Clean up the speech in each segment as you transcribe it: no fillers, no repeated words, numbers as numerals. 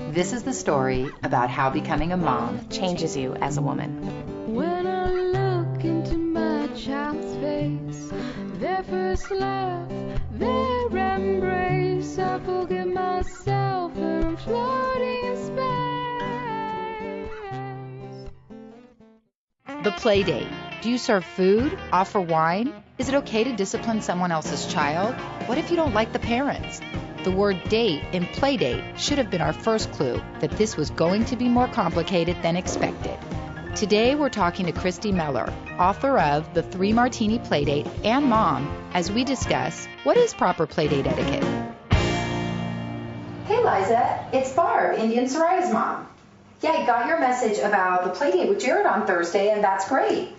This is the story about how becoming a mom changes you as a woman. When I look into my child's face, their first laugh, their embrace, I forget myself and I'm floating in space. The Playdate. Do you serve food? Offer wine? Is it okay to discipline someone else's child? What if you don't like the parents? The word date in Playdate should have been our first clue that this was going to be more complicated than expected. Today we're talking to Christy Meller, author of The 3 Martini Playdate and mom, as we discuss what is proper Playdate etiquette. Hey Liza, it's Barb, Indian Soraya's mom. Yeah, I got your message about the Playdate with Jared on Thursday, and that's great.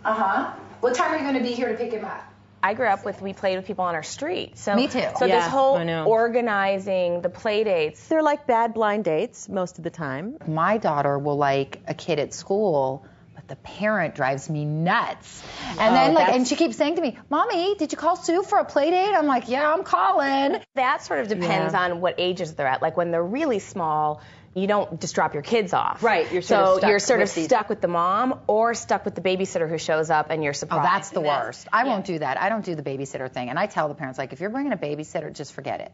What time are you going to be here to pick him up? I grew up we played with people on our street. So, Me too. So Yeah, this whole I know. organizing the play dates. They're like bad blind dates most of the time. My daughter will like a kid at school, but the parent drives me nuts. And then and she keeps saying to me, Mommy, did you call Sue for a play date? I'm like, yeah, I'm calling. That sort of depends on what ages they're at. Like when they're really small, you don't just drop your kids off. Right, you're sort of stuck with the mom or stuck with the babysitter who shows up and you're surprised. Oh, that's the worst. I won't do that. I don't do the babysitter thing. And I tell the parents, like, if you're bringing a babysitter, just forget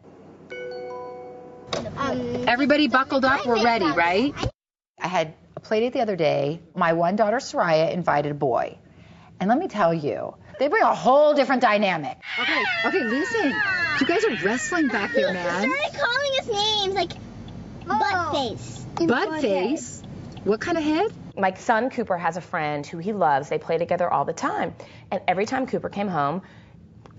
it. Everybody buckled up? We're ready, right? I had a play date the other day. My one daughter, Soraya, invited a boy. And let me tell you, they bring a whole different dynamic. Okay, listen. You guys are wrestling back there, man. He started calling us names, like butt face. Butt face? What kind of head? My son Cooper has a friend who he loves. They play together all the time. And every time Cooper came home,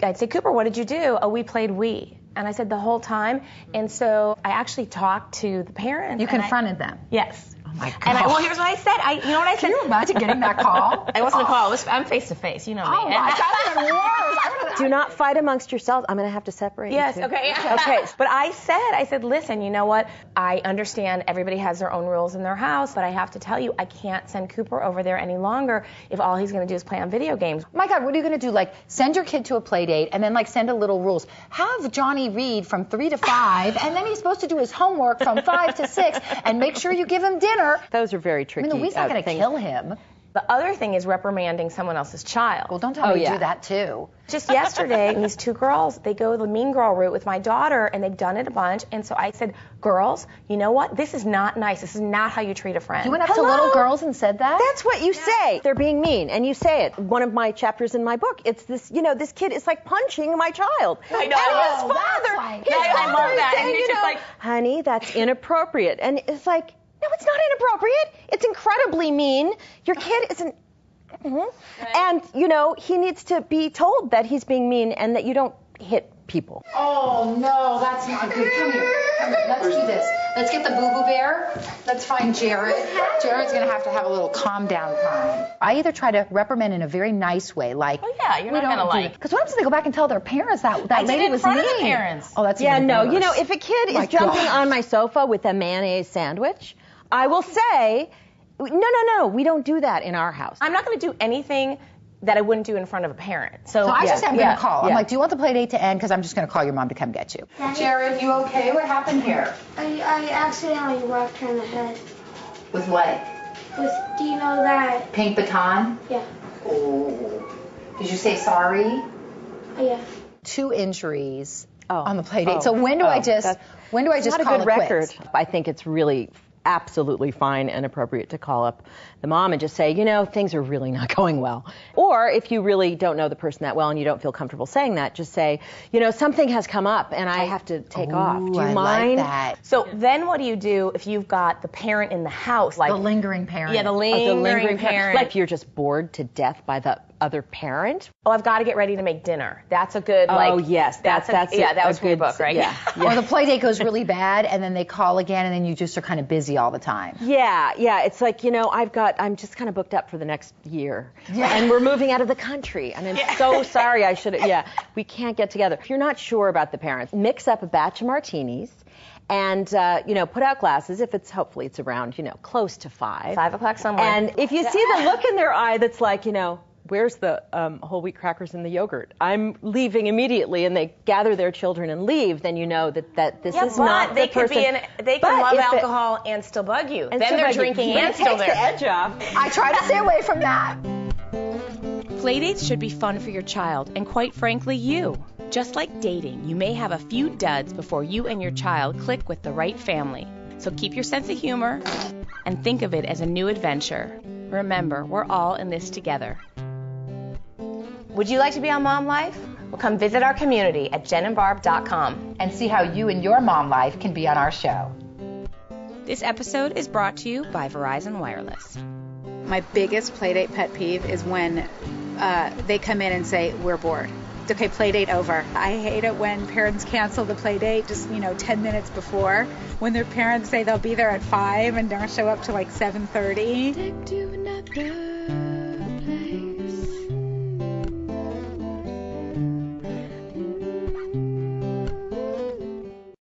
I'd say, Cooper, what did you do? Oh, we played Wii. And I said the whole time. And so I actually talked to the parents. You confronted them? Yes. Oh my God. And here's what I said. You know what I said? Can you imagine getting that call? It wasn't a call. I'm face to face. You know me. Oh my God, that's even worse. Do not fight amongst yourselves. I'm going to have to separate Yes, you two. okay. Okay. But I said, listen, you know what? I understand everybody has their own rules in their house, but I have to tell you, I can't send Cooper over there any longer if all he's going to do is play on video games. Oh my God, what are you going to do? Like, send your kid to a play date and then, like, send a little rules. Have Johnny read from 3 to 5, and then he's supposed to do his homework from 5 to 6, and make sure you give him dinner. Those are very tricky. I mean, the Wii's not going to kill him. The other thing is reprimanding someone else's child. Well, don't tell me you do that, too. Just yesterday, these 2 girls, they go the mean girl route with my daughter, and they've done it a bunch. And so I said, girls, you know what? This is not nice. This is not how you treat a friend. You went up to little girls and said that? That's what you say. They're being mean, and you say it. One of my chapters in my book, it's this, this kid is like punching my child. I know. And his father is saying, like, honey, that's inappropriate. And it's like, no, it's not inappropriate. It's incredibly mean. Your kid isn't. And, he needs to be told that he's being mean and that you don't hit people. Oh, no, that's not good. Come here. Let's do this. Let's get the boo-boo bear. Let's find Jared. Jared's going to have a little calm down time. I either try to reprimand in a very nice way, like, oh, yeah, you're not going to like. Because what happens if they go back and tell their parents that lady was mean? Of the parents. Oh, that's Yeah, even no, worse. if a kid is jumping on my sofa with a mayonnaise sandwich, I will say, no, we don't do that in our house. I'm not going to do anything that I wouldn't do in front of a parent. So I just am going to call. I'm Yeah. like, do you want the play date to end? Because I'm just going to call your mom to come get you. Jared, you okay? What happened here? I accidentally whacked her in the head. With what? Do you know that? Pink baton? Yeah. Oh. Did you say sorry? Yeah. 2 injuries on the play date. So when do I just It's call not a good it record. quits? I think it's really absolutely fine and appropriate to call up the mom and just say, things are really not going well. Or if you really don't know the person that well and you don't feel comfortable saying that, just say, something has come up and I have to take off. Do you I mind? like that. So then what do you do if you've got the parent in the house? Like The lingering parent. Yeah, the lingering parent. Like you're just bored to death by the other parent. Oh, I've got to get ready to make dinner. That's a good, yes. That was from the book, right? Yeah. Or the play date goes really bad and then they call again and then you just are kind of busy all the time. Yeah. It's like, I'm just kind of booked up for the next year. Yeah. And we're moving out of the country. And I'm so sorry. We can't get together. If you're not sure about the parents, mix up a batch of martinis and, put out glasses if hopefully it's around, close to 5. 5 o'clock somewhere. And if you see the look in their eye that's like, where's the whole wheat crackers and the yogurt? I'm leaving immediately, and they gather their children and leave, then you know that this is not the person. They can love alcohol and still bug you. Then they're drinking and still there. It takes the edge off. I try to stay away from that. Playdates should be fun for your child and, quite frankly, you. Just like dating, you may have a few duds before you and your child click with the right family. So keep your sense of humor and think of it as a new adventure. Remember, we're all in this together. Would you like to be on Mom Life? Well, come visit our community at jenandbarb.com And see how you and your mom life can be on our show. This episode is brought to you by Verizon Wireless. My biggest Playdate pet peeve is when they come in and say, we're bored. It's okay, Playdate over. I hate it when parents cancel the Playdate just, 10 minutes before. When their parents say they'll be there at 5 and don't show up till like 7:30. Take to another